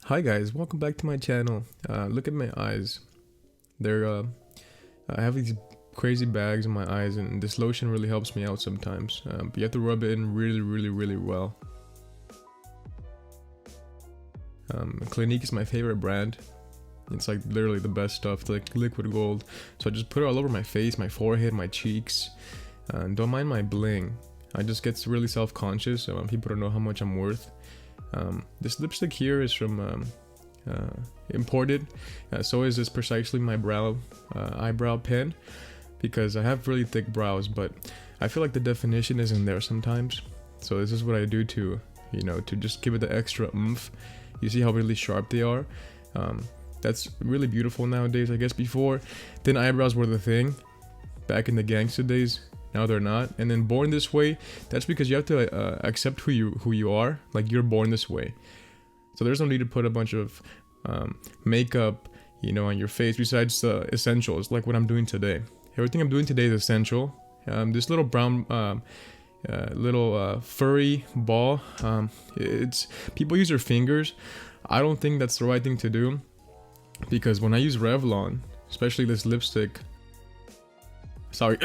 Hi guys, welcome back to my channel. Look at my eyes. They're I have these crazy bags in my eyes, and this lotion really helps me out sometimes. But you have to rub it in really well. Clinique is my favorite brand. It's like literally the best stuff. It's like liquid gold. So I just put it all over my face, my forehead, my cheeks. Don't mind my bling. I just get really self-conscious. So people don't know how much I'm worth. This lipstick here is from imported. So is this precisely my eyebrow pen, because I have really thick brows, but I feel like the definition isn't there sometimes. So this is what I do to just give it the extra oomph. You see how really sharp they are? That's really beautiful nowadays. I guess before, thin eyebrows were the thing back in the gangster days. Now they're not. And then born this way, that's because you have to accept who you are. Like, you're born this way. So there's no need to put a bunch of makeup, on your face besides the essentials, like what I'm doing today. Everything I'm doing today is essential. This little brown, furry ball. It's people use their fingers. I don't think that's the right thing to do, because when I use Revlon, especially this lipstick. Sorry.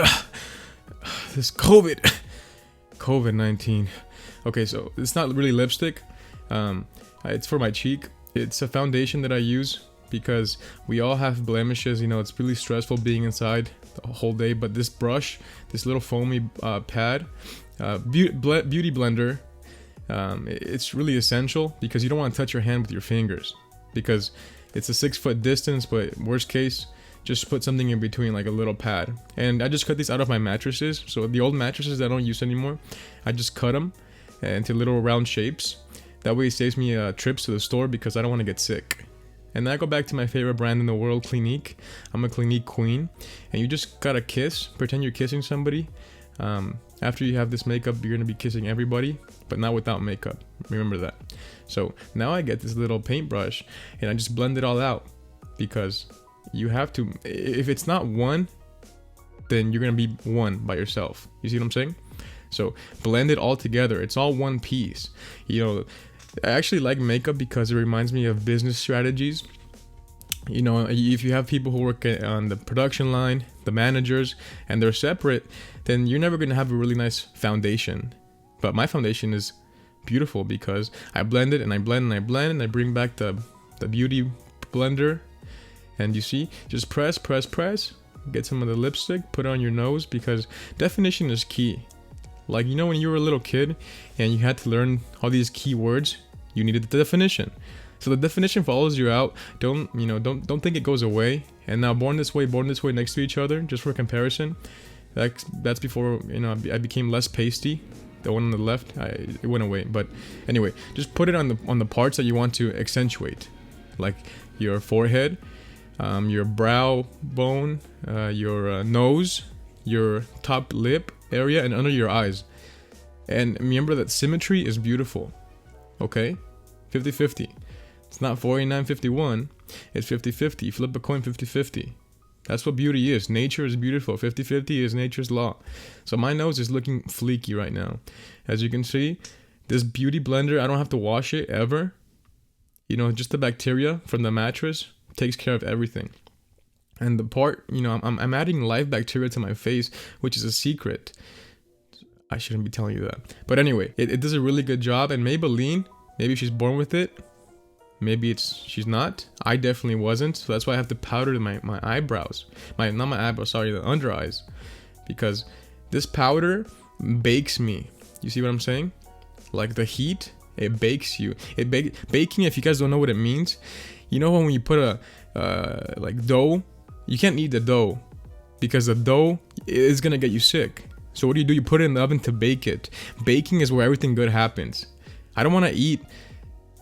This COVID-19. Okay, so it's not really lipstick. It's for my cheek. It's a foundation that I use because we all have blemishes. It's really stressful being inside the whole day. But this brush, this little foamy pad, beauty blender, it's really essential because you don't want to touch your hand with your fingers, because it's a 6-foot distance. But worst case, just put something in between, like a little pad. And I just cut these out of my mattresses. So the old mattresses that I don't use anymore, I just cut them into little round shapes. That way it saves me trips to the store, because I don't want to get sick. And then I go back to my favorite brand in the world, Clinique. I'm a Clinique queen. And you just gotta kiss, pretend you're kissing somebody. After you have this makeup, you're gonna be kissing everybody, but not without makeup. Remember that. So now I get this little paintbrush and I just blend it all out, because you have to. If it's not one, then you're gonna be one by yourself. You see what I'm saying? So blend it all together. It's all one piece. I actually like makeup because it reminds me of business strategies. If you have people who work on the production line, the managers, and they're separate, then you're never gonna have a really nice foundation. But my foundation is beautiful because I blend it and I blend and I blend, and I bring back the beauty blender. And you see, just press, get some of the lipstick, put it on your nose, because definition is key. Like, when you were a little kid and you had to learn all these key words, you needed the definition. So the definition follows you out. Don't think it goes away. And now born this way next to each other, just for comparison. That's before, I became less pasty. The one on the left, it went away. But anyway, just put it on the parts that you want to accentuate, like your forehead, your brow bone, your nose, your top lip area, and under your eyes. And remember that symmetry is beautiful. Okay? 50-50. It's not 49-51. It's 50-50. Flip a coin 50-50. That's what beauty is. Nature is beautiful. 50-50 is nature's law. So my nose is looking fleeky right now. As you can see, this beauty blender, I don't have to wash it ever. Just the bacteria from the mattress takes care of everything. And the part, I'm adding live bacteria to my face, which is a secret. I shouldn't be telling you that. But anyway, it does a really good job. And Maybelline, maybe she's born with it. Maybe she's not. I definitely wasn't. So that's why I have to powder my eyebrows. Not my eyebrows, sorry, the under eyes. Because this powder bakes me. You see what I'm saying? Like the heat, it bakes you. Baking, if you guys don't know what it means, when you put a like dough, you can't eat the dough because the dough is gonna get you sick. So what do? You put it in the oven to bake it. Baking is where everything good happens. I don't want to eat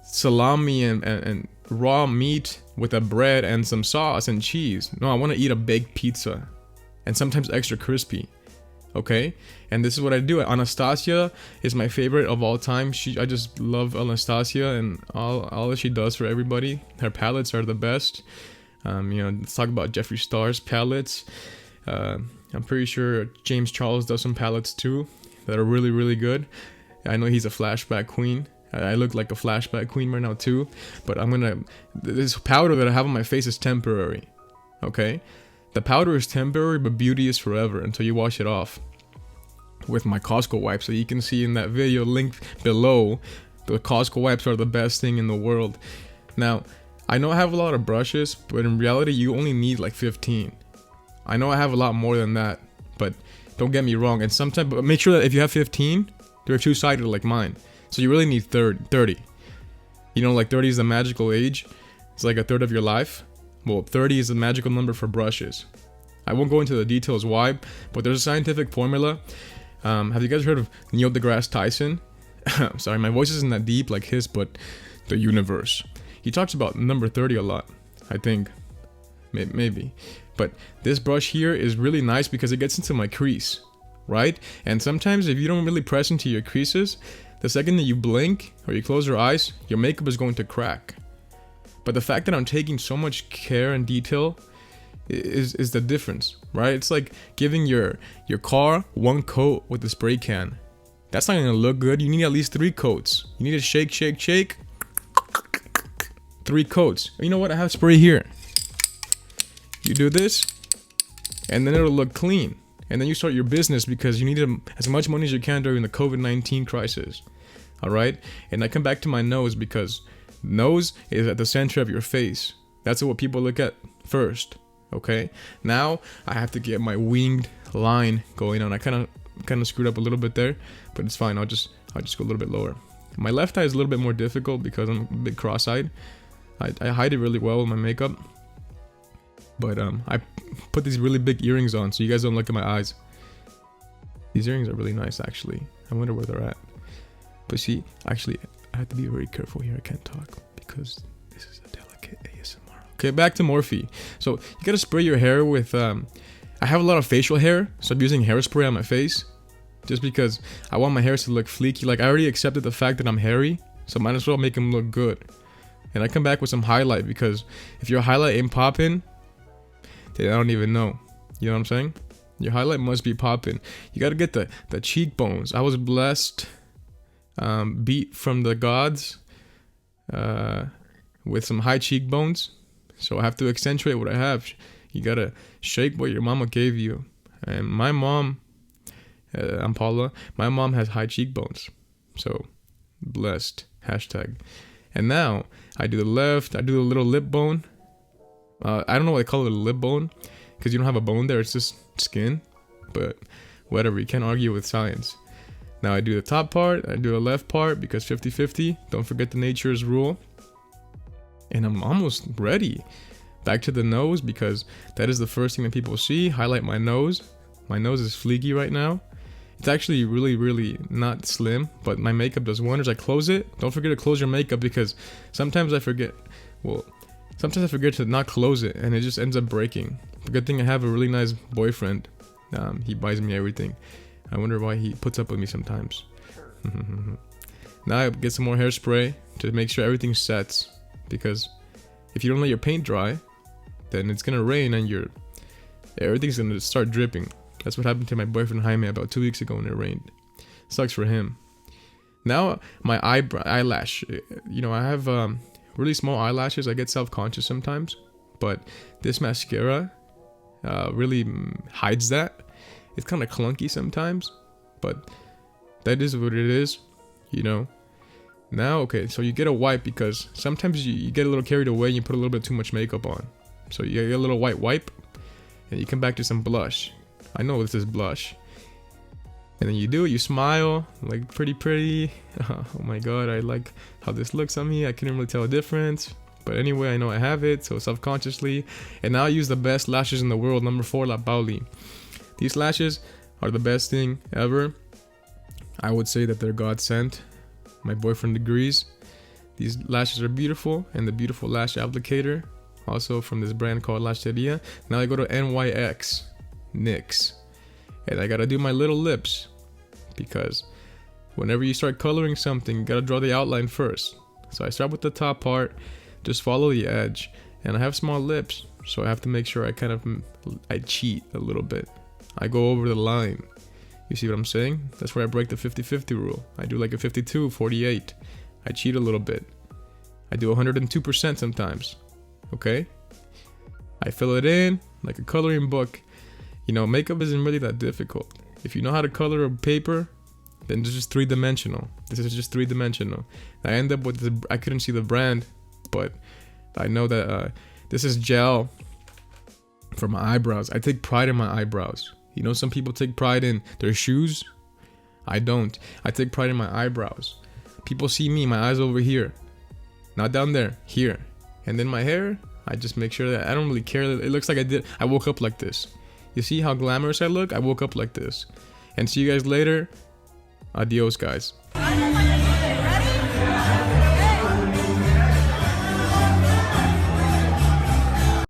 salami and raw meat with a bread and some sauce and cheese. No, I want to eat a baked pizza, and sometimes extra crispy. Okay? And this is what I do. Anastasia is my favorite of all time. I just love Anastasia and all that she does for everybody. Her palettes are the best. Let's talk about Jeffree Star's palettes. I'm pretty sure James Charles does some palettes too that are really good. I know he's a flashback queen. I look like a flashback queen right now too, but this powder that I have on my face is temporary, okay? The powder is temporary, but beauty is forever until you wash it off with my Costco wipes. So you can see in that video link below, the Costco wipes are the best thing in the world. Now, I know I have a lot of brushes, but in reality, you only need like 15. I know I have a lot more than that, but don't get me wrong. And sometimes, but make sure that if you have 15, they're two-sided like mine. So you really need 30. You know, like 30 is the magical age. It's like a third of your life. Well, 30 is the magical number for brushes. I won't go into the details why, but there's a scientific formula. Have you guys heard of Neil deGrasse Tyson? Sorry, my voice isn't that deep like his, but the universe. He talks about number 30 a lot, I think. Maybe. But this brush here is really nice because it gets into my crease, right? And sometimes if you don't really press into your creases, the second that you blink or you close your eyes, your makeup is going to crack. But the fact that I'm taking so much care and detail is the difference, right? It's like giving your car one coat with a spray can. That's not gonna look good. You need at least 3 coats. You need to shake, 3 coats. You know what? I have spray here. You do this, and then it'll look clean. And then you start your business because you need as much money as you can during the COVID-19 crisis. All right? And I come back to my nose because nose is at the center of your face. That's what people look at first. Okay? Now I have to get my winged line going on. I kind of screwed up a little bit there, but it's fine. I'll just go a little bit lower. My left eye is a little bit more difficult because I'm a bit cross-eyed. I hide it really well with my makeup. But I put these really big earrings on so you guys don't look at my eyes. These earrings are really nice, actually. I wonder where they're at. But see, actually, I have to be very careful here. I can't talk because this is a delicate ASMR. Okay, back to Morphe. So you gotta spray your hair with. I have a lot of facial hair, so I'm using hairspray on my face, just because I want my hairs to look fleeky. Like I already accepted the fact that I'm hairy, so might as well make them look good. And I come back with some highlight because if your highlight ain't popping, then I don't even know. You know what I'm saying? Your highlight must be popping. You gotta get the cheekbones. I was blessed, beat from the gods, with some high cheekbones. So I have to accentuate what I have. You gotta shake what your mama gave you. And my mom, I'm Paula. My mom has high cheekbones. So blessed. Hashtag. And now I do the left. I do the little lip bone. I don't know why they call it a lip bone, because you don't have a bone there, it's just skin. But whatever, you can't argue with science. Now I do the top part, I do the left part, because 50-50, don't forget the nature's rule. And I'm almost ready. Back to the nose, because that is the first thing that people see. Highlight my nose. My nose is fleeky right now. It's actually really, really not slim, but my makeup does wonders. I close it. Don't forget to close your makeup, because sometimes I forget. Sometimes I forget to not close it, and it just ends up breaking. The good thing I have a really nice boyfriend. He buys me everything. I wonder why he puts up with me sometimes. Now I get some more hairspray to make sure everything sets, because if you don't let your paint dry, then it's gonna rain and everything's gonna start dripping. That's what happened to my boyfriend Jaime about 2 weeks ago when it rained. Sucks for him. Now my eyelash. You know, I have really small eyelashes. I get self-conscious sometimes, but this mascara really hides that. It's kind of clunky sometimes, but that is what it is, you know. Now, okay, so you get a wipe, because sometimes you get a little carried away and you put a little bit too much makeup on. So you get a little white wipe, and you come back to some blush. I know this is blush. And then you smile, like pretty. Oh my god, I like how this looks on me. I couldn't really tell a difference. But anyway, I know I have it, so self-consciously. And now I use the best lashes in the world, number 4, La Pauly. These lashes are the best thing ever. I would say that they're God sent. My boyfriend agrees. These lashes are beautiful, and the beautiful lash applicator, also from this brand called Lasheria. Now I go to NYX. And I gotta do my little lips, because whenever you start coloring something, you gotta draw the outline first. So I start with the top part, just follow the edge, and I have small lips, so I have to make sure I cheat a little bit. I go over the line. You see what I'm saying? That's where I break the 50-50 rule. I do like a 52-48. I cheat a little bit. I do 102% sometimes. Okay? I fill it in like a coloring book. You know, makeup isn't really that difficult. If you know how to color a paper, then it's just 3-dimensional. This is just 3-dimensional. I end up with I couldn't see the brand, but I know that this is gel for my eyebrows. I take pride in my eyebrows. You know, some people take pride in their shoes. I don't. I take pride in my eyebrows. People see me, my eyes over here. Not down there, here. And then my hair, I just make sure that I don't really care. It looks like I woke up like this. You see how glamorous I look? I woke up like this. And see you guys later. Adios, guys.